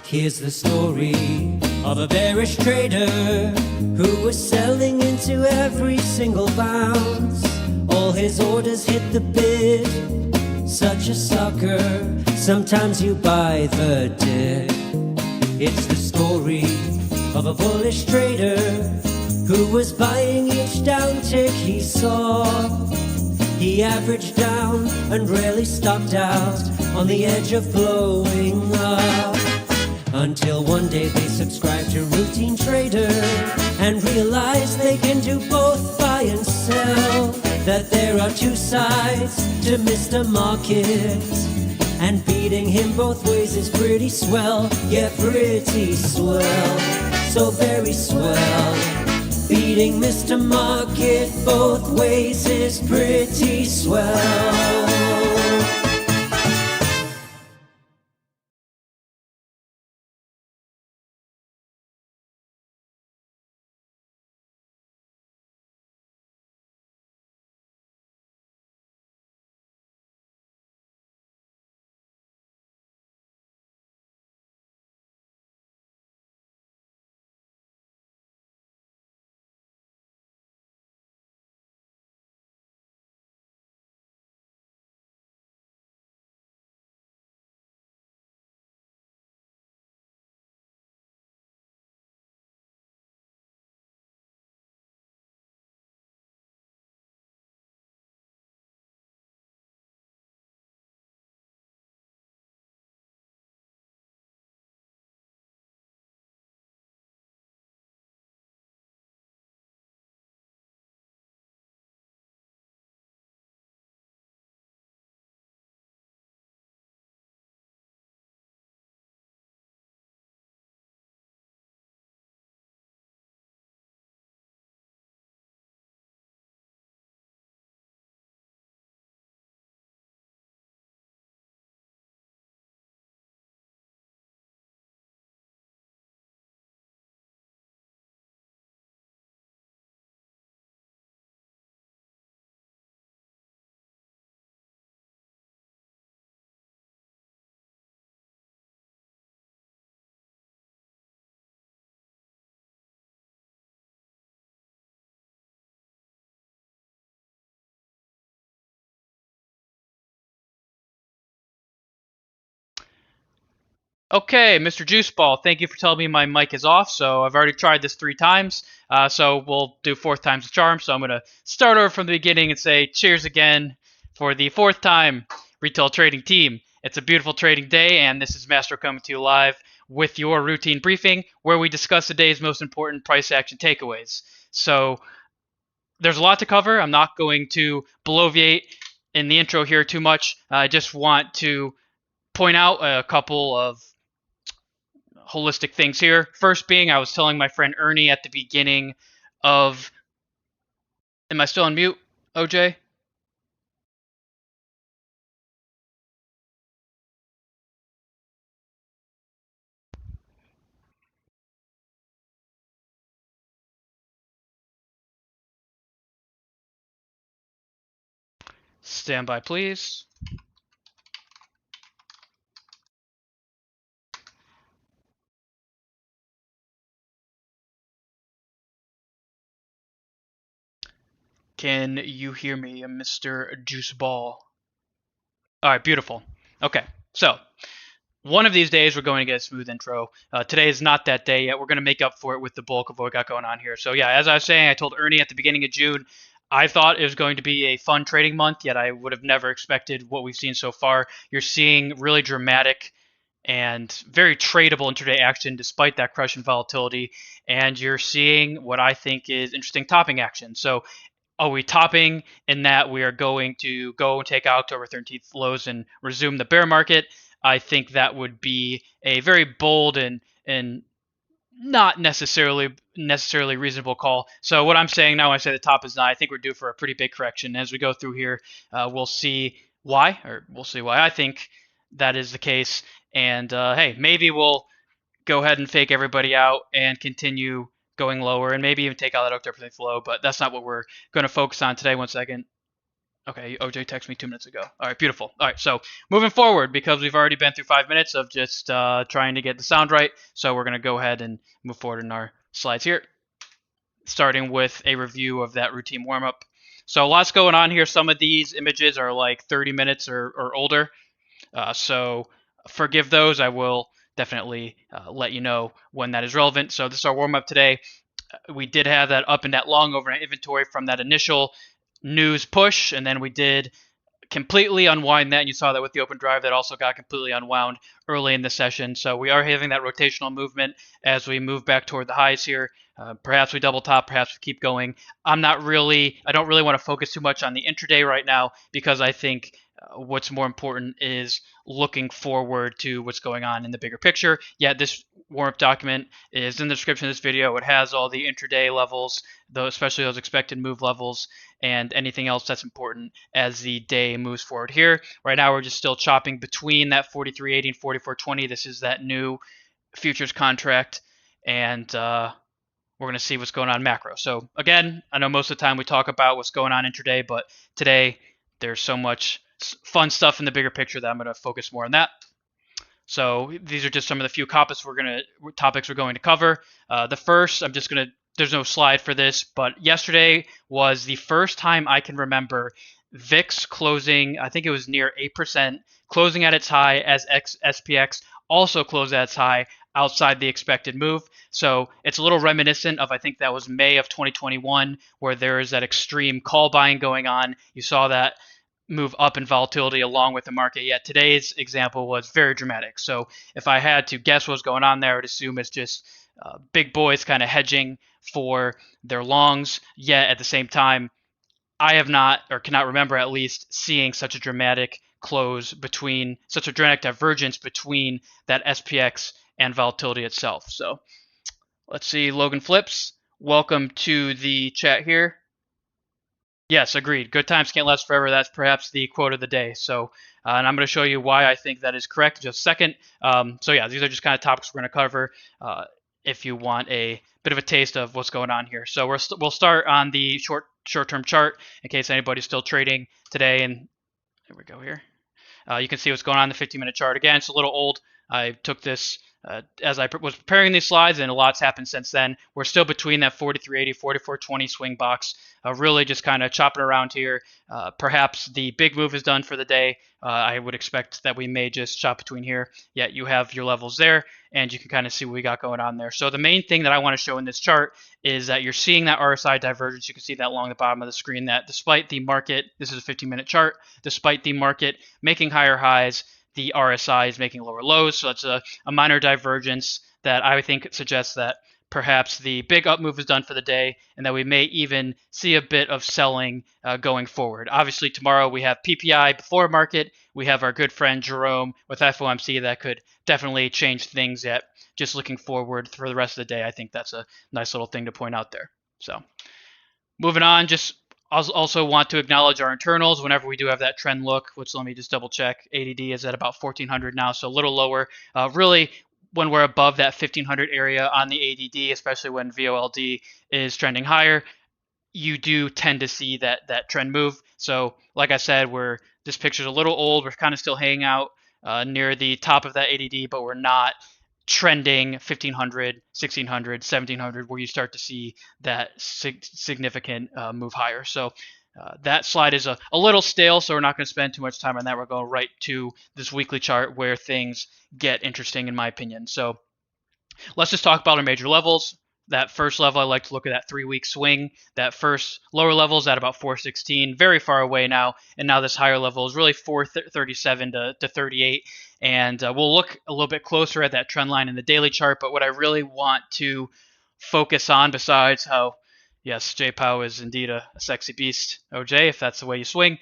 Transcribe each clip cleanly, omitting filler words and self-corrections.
Here's the story of a bearish trader who was selling into every single bounce. All his orders hit the bid, such a sucker. Sometimes you buy the dip. It's the story of a bullish trader who was buying each down tick he saw. He averaged down and rarely stopped out on the edge of blowing up. Until one day they subscribed to Routine Trader and realized they can do both buy and sell. That there are two sides to Mr. Market, and beating him both ways is pretty swell. Yeah, pretty swell, so very swell. Beating Mr. Market both ways is pretty swell. Okay, Mr. Juiceball, thank you for telling me my mic is off. So I've already tried this 3 times. So we'll do fourth time's the charm. So I'm going to start over from the beginning and say cheers again for the fourth time, retail trading team. It's a beautiful trading day, and this is Master coming to you live with your routine briefing where we discuss the day's most important price action takeaways. So there's a lot to cover. I'm not going to bloviate in the intro here too much. I just want to point out a couple of holistic things here. First being, I was telling my friend Ernie at the beginning of... Am I still on mute, OJ? Stand by, please. Can you hear me, Mr. Juiceball? All right, beautiful. Okay, so one of these days we're going to get a smooth intro. Today is not that day yet. We're going to make up for it with the bulk of what we got going on here. So yeah, as I was saying, I told Ernie at the beginning of June, I thought it was going to be a fun trading month, yet I would have never expected what we've seen so far. You're seeing really dramatic and very tradable intraday action despite that crush in volatility. And you're seeing what I think is interesting topping action. So are we topping in that we are going to go and take October 13th lows and resume the bear market? I think that would be a very bold and not necessarily reasonable call. So what I'm saying now, when I say the top is not, I think we're due for a pretty big correction. As we go through here, we'll see why I think that is the case. And hey, maybe we'll go ahead and fake everybody out and continue going lower and maybe even take out that October 13th low, but that's not what we're going to focus on today. One second. Okay, OJ texted me 2 minutes ago. All right, beautiful. All right, so moving forward, because we've already been through 5 minutes of just trying to get the sound right, so we're going to go ahead and move forward in our slides here, starting with a review of that routine warm-up. So lots going on here. Some of these images are like 30 minutes or older, so forgive those. I will definitely let you know when that is relevant. So this is our warm-up today. We did have that up and that long overnight inventory from that initial news push, and then we did completely unwind that. And you saw that with the open drive that also got completely unwound early in the session. So we are having that rotational movement as we move back toward the highs here. Perhaps we double top, perhaps we keep going. I don't really want to focus too much on the intraday right now because I think what's more important is looking forward to what's going on in the bigger picture. Yeah, this warm-up document is in the description of this video. It has all the intraday levels, especially those expected move levels, and anything else that's important as the day moves forward here. Right now, we're just still chopping between that 43.80 and 44.20. This is that new futures contract, and we're going to see what's going on macro. So again, I know most of the time we talk about what's going on intraday, but today there's so much fun stuff in the bigger picture that I'm going to focus more on that. So these are just some of the few topics we're going to cover. The first, there's no slide for this, but yesterday was the first time I can remember VIX closing, I think it was near 8%, closing at its high as SPX also closed at its high outside the expected move. So it's a little reminiscent of, I think that was May of 2021, where there is that extreme call buying going on. You saw that move up in volatility along with the market. Yet today's example was very dramatic. So if I had to guess what's going on there, I would assume it's just big boys kind of hedging for their longs. Yet at the same time, I have not, or cannot remember at least, seeing such a dramatic such a dramatic divergence between that SPX and volatility itself. So let's see, Logan Flips, welcome to the chat here. Yes, agreed. Good times can't last forever. That's perhaps the quote of the day. So, and I'm going to show you why I think that is correct in just a second. So yeah, these are just kind of topics we're going to cover if you want a bit of a taste of what's going on here. So we'll start on the short-term chart in case anybody's still trading today. And here we go here. You can see what's going on in the 15-minute chart. Again, it's a little old. I took this as I was preparing these slides, and a lot's happened since then. We're still between that 43.80, 44.20 swing box, really just kind of chopping around here. Perhaps the big move is done for the day. I would expect that we may just chop between here. Yet you have your levels there, and you can kind of see what we got going on there. So the main thing that I want to show in this chart is that you're seeing that RSI divergence. You can see that along the bottom of the screen, that despite the market, this is a 15-minute chart, despite the market making higher highs, the RSI is making lower lows. So that's a minor divergence that I think suggests that perhaps the big up move is done for the day and that we may even see a bit of selling going forward. Obviously, tomorrow we have PPI before market. We have our good friend Jerome with FOMC that could definitely change things. Yet just looking forward for the rest of the day, I think that's a nice little thing to point out there. So moving on, just also want to acknowledge our internals whenever we do have that trend look, which let me just double check. ADD is at about 1400 now, so a little lower. Really, when we're above that 1500 area on the ADD, especially when VOLD is trending higher, you do tend to see that trend move. So like I said, this picture's a little old. We're kind of still hanging out near the top of that ADD, but we're not trending 1500, 1600, 1700, where you start to see that significant move higher. So that slide is a little stale, so we're not going to spend too much time on that. We're going right to this weekly chart where things get interesting, in my opinion. So let's just talk about our major levels. That first level, I like to look at that 3-week swing. That first lower level is at about 416, very far away now. And now this higher level is really 437 to 38. And we'll look a little bit closer at that trend line in the daily chart. But what I really want to focus on, besides how, yes, JPOW is indeed a sexy beast, OJ, if that's the way you swing.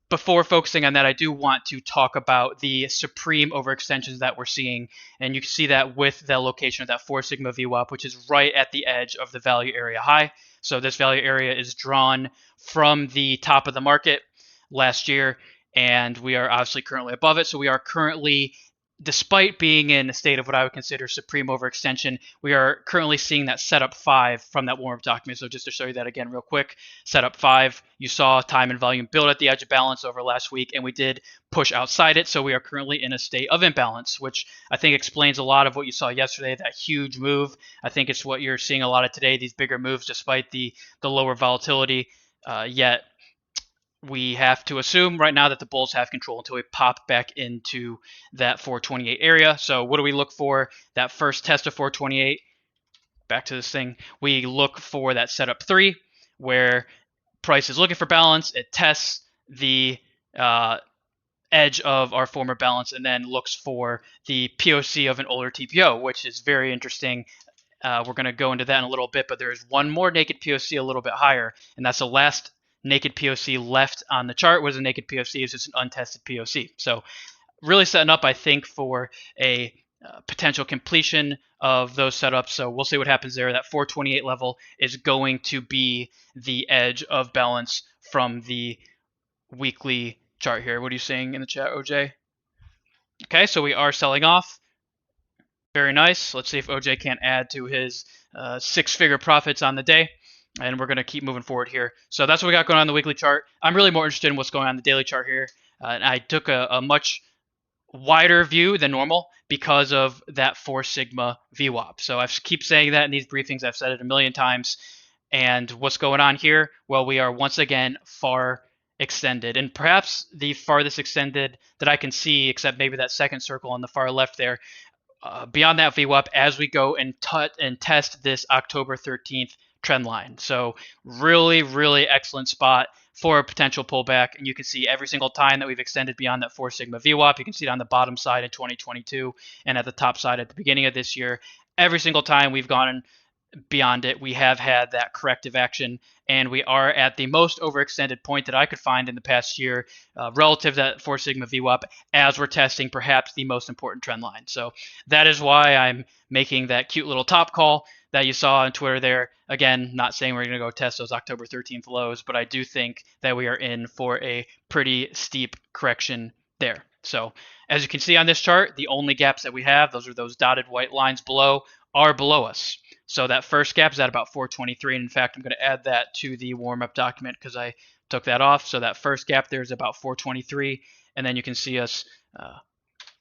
Before focusing on that, I do want to talk about the supreme overextensions that we're seeing. And you can see that with the location of that 4 sigma VWAP, which is right at the edge of the value area high. So this value area is drawn from the top of the market last year, and we are obviously currently above it. So we are currently despite being in a state of what I would consider supreme overextension, we are currently seeing that setup 5 from that warm-up document. So just to show you that again real quick, setup 5, you saw time and volume build at the edge of balance over last week, and we did push outside it. So we are currently in a state of imbalance, which I think explains a lot of what you saw yesterday, that huge move. I think it's what you're seeing a lot of today, these bigger moves despite the lower volatility. Yet we have to assume right now that the bulls have control until we pop back into that 428 area. So what do we look for? That first test of 428, back to this thing, we look for that setup 3 where price is looking for balance. It tests the edge of our former balance and then looks for the POC of an older TPO, which is very interesting. We're going to go into that in a little bit, but there is one more naked POC a little bit higher, and that's the last naked POC left on the chart. Was a naked POC? Is just an untested POC. So really setting up, I think, for a potential completion of those setups. So we'll see what happens there. That 428 level is going to be the edge of balance from the weekly chart here. What are you saying in the chat, OJ? Okay, so we are selling off. Very nice. Let's see if OJ can't add to his 6-figure profits on the day. And we're going to keep moving forward here. So that's what we got going on the weekly chart. I'm really more interested in what's going on the daily chart here. And I took a much wider view than normal because of that 4 sigma VWAP. So I keep saying that in these briefings. I've said it a million times. And what's going on here? Well, we are once again far extended, and perhaps the farthest extended that I can see, except maybe that second circle on the far left there. Beyond that VWAP, as we go and test this October 13th trend line. So really, really excellent spot for a potential pullback. And you can see every single time that we've extended beyond that 4 sigma VWAP, you can see it on the bottom side in 2022 and at the top side at the beginning of this year. Every single time we've gone beyond it, we have had that corrective action, and we are at the most overextended point that I could find in the past year relative to that 4 sigma VWAP as we're testing perhaps the most important trend line. So that is why I'm making that cute little top call that you saw on Twitter there. Again, not saying we're going to go test those October 13th lows, but I do think that we are in for a pretty steep correction there. So as you can see on this chart, the only gaps that we have, those are those dotted white lines below, are below us. So that first gap is at about 423. And in fact, I'm going to add that to the warm-up document because I took that off. So that first gap there is about 423. And then you can see us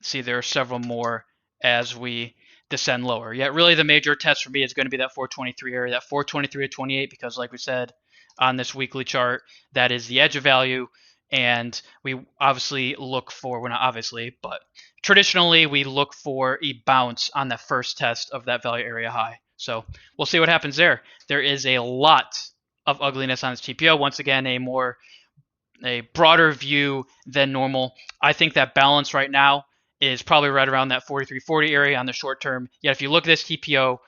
see there are several more as we descend lower. Yet really the major test for me is going to be that 423 area, that 423 to 28, because like we said on this weekly chart, that is the edge of value. And we obviously look for, well, not obviously, but traditionally we look for a bounce on the first test of that value area high. So we'll see what happens there. There is a lot of ugliness on this TPO. Once again, a broader view than normal. I think that balance right now is probably right around that 43.40 area on the short term. Yet if you look at this TPO,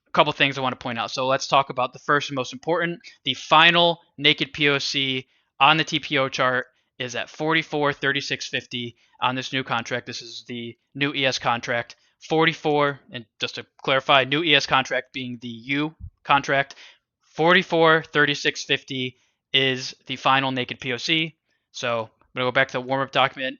a couple things I want to point out. So let's talk about the first and most important. The final naked POC on the TPO chart is at 44.3650 on this new contract. This is the new ES contract. 44, and just to clarify, new ES contract being the U contract, 44.3650 is the final naked POC. So I'm going to go back to the warm-up document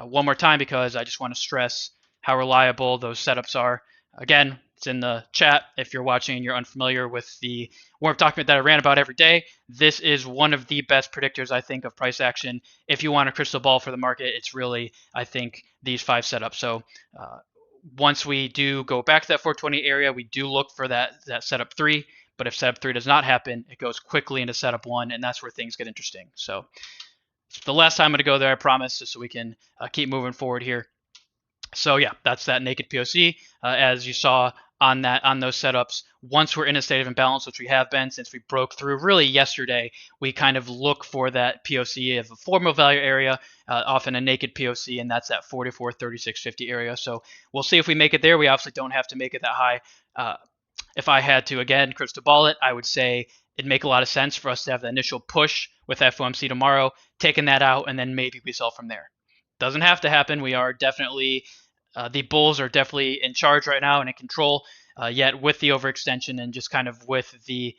one more time because I just want to stress how reliable those setups are. Again, it's in the chat if you're watching and you're unfamiliar with the warm-up document that I ran about every day. This is one of the best predictors, I think, of price action. If you want a crystal ball for the market, it's really, I think, these 5 setups. So once we do go back to that 420 area, we do look for that setup 3. But if setup 3 does not happen, it goes quickly into setup 1, and that's where things get interesting. So it's the last time I'm going to go there, I promise, just so we can keep moving forward here. So yeah, that's that naked POC. As you saw on those setups, once we're in a state of imbalance, which we have been since we broke through really yesterday, we kind of look for that POC of a formal value area, often a naked POC, and that's that 44.3650 area. So we'll see if we make it there. We obviously don't have to make it that high. If I had to, again, crystal ball it, I would say it'd make a lot of sense for us to have the initial push with FOMC tomorrow, taking that out, and then maybe we sell from there. Doesn't have to happen. We are definitely, the bulls are definitely in charge right now and in control, yet with the overextension and just kind of with the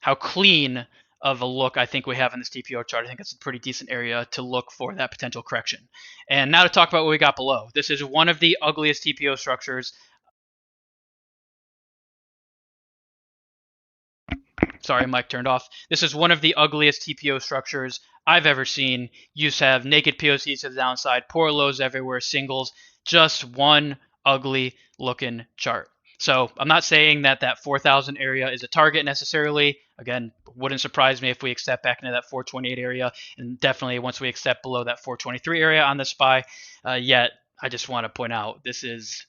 how clean of a look I think we have in this TPO chart. I think it's a pretty decent area to look for that potential correction. And now to talk about what we got below. This is one of the ugliest TPO structures. Sorry, mic turned off. This is one of the ugliest TPO structures I've ever seen. You have naked POCs to the downside, poor lows everywhere, singles, just one ugly looking chart. So I'm not saying that that 4,000 area is a target necessarily. Again, wouldn't surprise me if we accept back into that 428 area, and definitely once we accept below that 423 area on the SPY. Yet, I just want to point out this is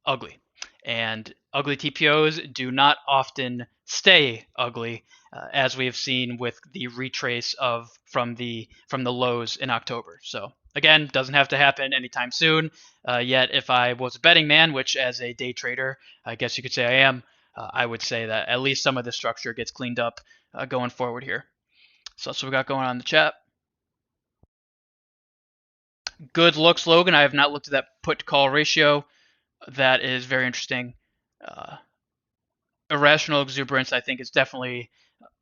ugly. And ugly TPOs do not often stay ugly, as we have seen with the retrace of from the lows in October. So again, doesn't have to happen anytime soon. Yet, if I was a betting man, which as a day trader, I guess you could say I am, I would say that at least some of the structure gets cleaned up going forward here. So that's what we got going on in the chat. Good looks, Logan. I have not looked at that put to call ratio. That is very interesting. Irrational exuberance, I think, is definitely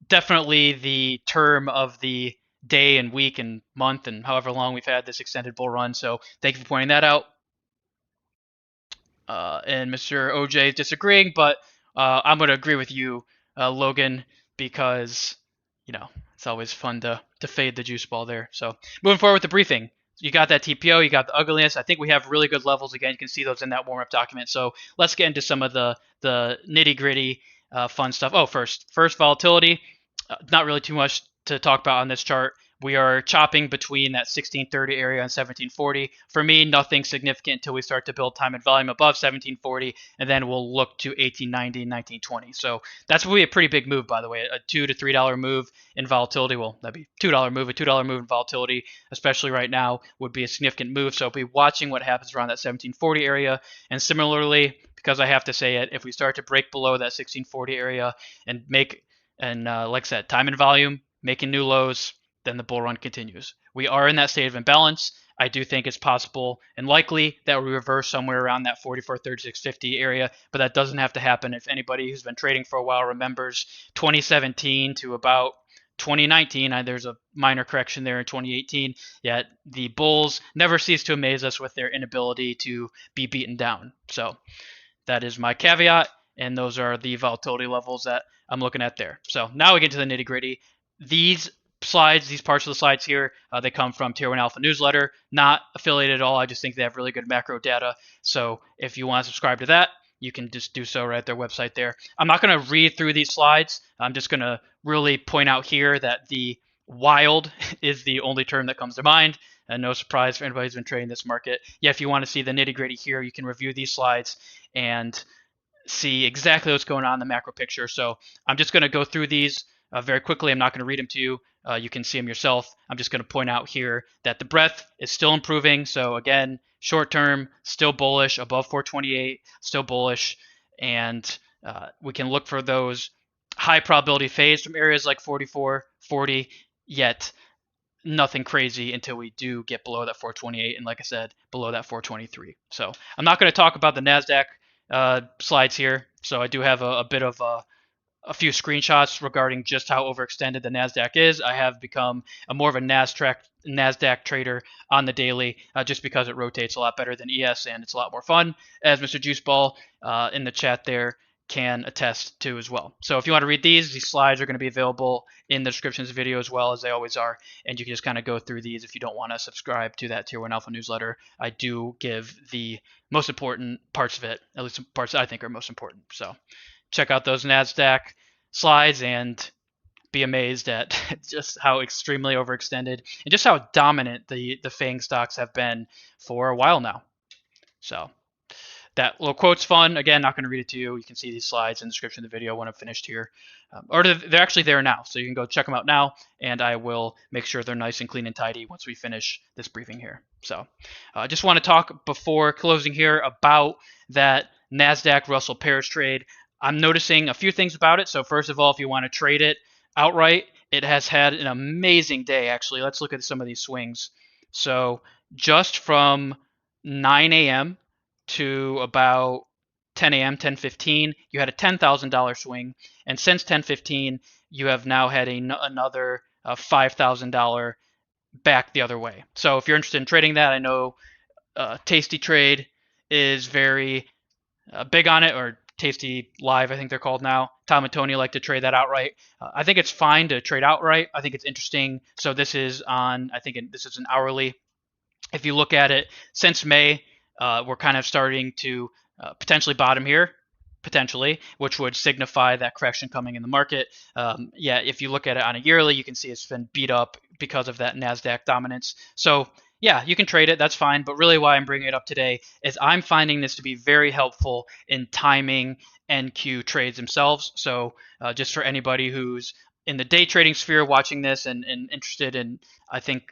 the term of the day and week and month and however long we've had this extended bull run. So thank you for pointing that out. And Mr. OJ is disagreeing, but I'm going to agree with you, Logan, because it's always fun to fade the juice ball there. So moving forward with the briefing. You got that TPO, you got the ugliness. I think we have really good levels. Again, you can see those in that warm-up document. So let's get into some of the nitty-gritty fun stuff. Oh, first volatility. Not really too much to talk about on this chart. We are chopping between that 1630 area and 1740. For me, nothing significant until we start to build time and volume above 1740, and then we'll look to 1890 and 1920. So that's really a pretty big move, by the way. A $2 to $3 move in volatility. Well, that'd be $2 move. A $2 move in volatility, especially right now, would be a significant move. So I'll be watching what happens around that 1740 area. And similarly, because I have to say it, if we start to break below that 1640 area and like I said, time and volume, making new lows, then the bull run continues. We are in that state of imbalance. I do think it's possible and likely that we reverse somewhere around that 44.3650 area, but that doesn't have to happen. If anybody who's been trading for a while remembers 2017 to about 2019, there's a minor correction there in 2018, yet the bulls never cease to amaze us with their inability to be beaten down. So that is my caveat, and those are the volatility levels that I'm looking at there. So now we get to the nitty gritty. These slides, these parts of the slides here, they come from Tier 1 Alpha newsletter, not affiliated at all. I just think they have really good macro data. So if you want to subscribe to that, you can just do so right at their website there. I'm not going to read through these slides. I'm just going to really point out here that the wild is the only term that comes to mind. And no surprise for anybody who's been trading this market. Yeah, if you want to see the nitty gritty here, you can review these slides and see exactly what's going on in the macro picture. So I'm just going to go through these very quickly. I'm not going to read them to you. You can see them yourself. I'm just going to point out here that the breadth is still improving. So again, short term, still bullish, above 428, still bullish. And we can look for those high probability fades from areas like 44, 40, yet nothing crazy until we do get below that 428. And like I said, below that 423. So I'm not going to talk about the NASDAQ slides here. So I do have a bit of a few screenshots regarding just how overextended the NASDAQ is. I have become more of a NASDAQ trader on the daily just because it rotates a lot better than ES and it's a lot more fun, as Mr. Juiceball in the chat there can attest to as well. So if you want to read these slides are going to be available in the description of the video as well, as they always are, and you can just kind of go through these if you don't want to subscribe to that Tier 1 Alpha newsletter. I do give the most important parts of it, at least parts I think are most important. So check out those NASDAQ slides and be amazed at just how extremely overextended and just how dominant the FANG stocks have been for a while now. So that little quote's fun. Again, not going to read it to you. You can see these slides in the description of the video when I'm finished here. Or they're actually there now, so you can go check them out now, and I will make sure they're nice and clean and tidy once we finish this briefing here. So I just want to talk before closing here about that NASDAQ Russell pairs trade. I'm noticing a few things about it. So first of all, if you want to trade it outright, it has had an amazing day, actually. Let's look at some of these swings. So just from 9 a.m. to about 10 a.m., 10:15, you had a $10,000 swing. And since 10:15, you have now had another $5,000 back the other way. So if you're interested in trading that, I know Tasty Trade is very big on it, or Tasty Live, I think they're called now. Tom and Tony like to trade that outright. I think it's fine to trade outright. I think it's interesting. So this is on, I think this is an hourly. If you look at it since May, we're kind of starting to potentially bottom here, potentially, which would signify that correction coming in the market. Yeah, if you look at it on a yearly, you can see it's been beat up because of that NASDAQ dominance. So yeah, you can trade it. That's fine. But really why I'm bringing it up today is I'm finding this to be very helpful in timing NQ trades themselves. So just for anybody who's in the day trading sphere watching this and interested in, I think,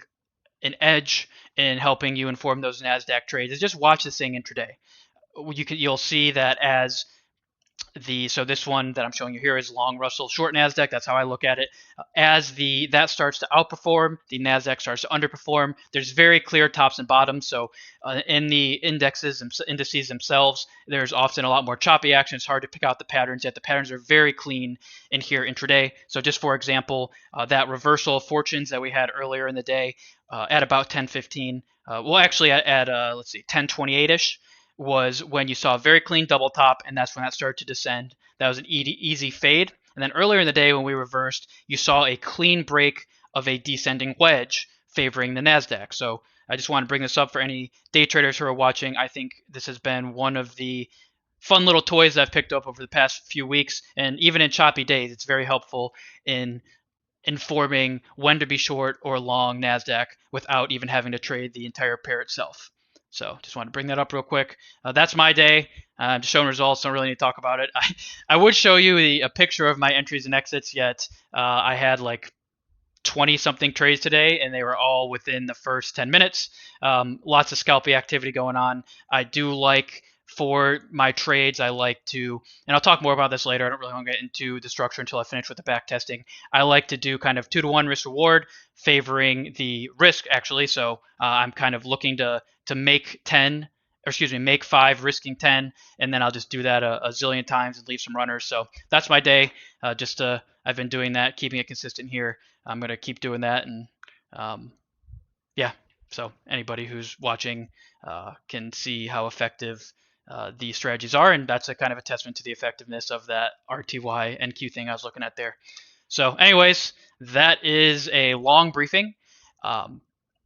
an edge in helping you inform those NASDAQ trades is just watch this thing intraday. You'll see that as so this one that I'm showing you here is long Russell, short NASDAQ. That's how I look at it. As that starts to outperform, the NASDAQ starts to underperform. There's very clear tops and bottoms. So in the indices themselves, there's often a lot more choppy action. It's hard to pick out the patterns, yet the patterns are very clean in here intraday. So just for example, that reversal of fortunes that we had earlier in the day at about 10:15, well actually at let's see, 10:28ish, was when you saw a very clean double top, and that's when that started to descend. That was an easy fade. And then earlier in the day when we reversed, you saw a clean break of a descending wedge favoring the NASDAQ. So I just want to bring this up for any day traders who are watching. I think this has been one of the fun little toys that I've picked up over the past few weeks. And even in choppy days, it's very helpful in informing when to be short or long NASDAQ without even having to trade the entire pair itself. So just want to bring that up real quick. That's my day. I'm just showing results. Don't really need to talk about it. I would show you a picture of my entries and exits, yet I had like 20 something trades today, and they were all within the first 10 minutes. Lots of scalpy activity going on. I do like, for my trades, I like to, and I'll talk more about this later. I don't really want to get into the structure until I finish with the back testing. I like to do kind of 2-to-1 risk reward, favoring the risk actually. So I'm kind of looking to make 10, or excuse me, make 5, risking 10, and then I'll just do that a zillion times and leave some runners. So that's my day. I've been doing that, keeping it consistent here. I'm going to keep doing that. And yeah, so anybody who's watching can see how effective these strategies are. And that's a kind of a testament to the effectiveness of that RTY NQ thing I was looking at there. So anyways, that is a long briefing.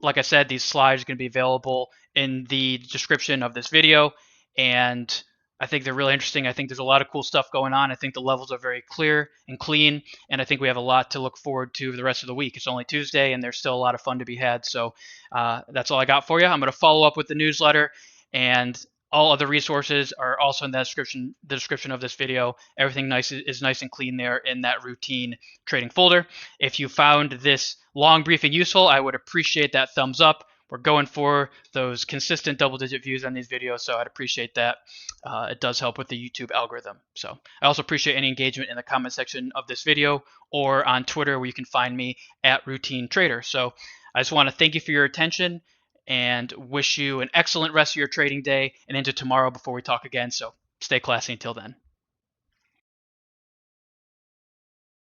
Like I said, these slides are going to be available in the description of this video, and I think they're really interesting. I think there's a lot of cool stuff going on. I think the levels are very clear and clean, and I think we have a lot to look forward to the rest of the week. It's only Tuesday, and there's still a lot of fun to be had. So that's all I got for you. I'm going to follow up with the newsletter, and all other resources are also in the description of this video. Everything is nice and clean there in that routine trading folder. If you found this long briefing useful, I would appreciate that thumbs up. We're going for those consistent double-digit views on these videos, so I'd appreciate that. It does help with the YouTube algorithm. So I also appreciate any engagement in the comment section of this video or on Twitter, where you can find me at Routine Trader. So I just want to thank you for your attention and wish you an excellent rest of your trading day and into tomorrow before we talk again. So stay classy until then.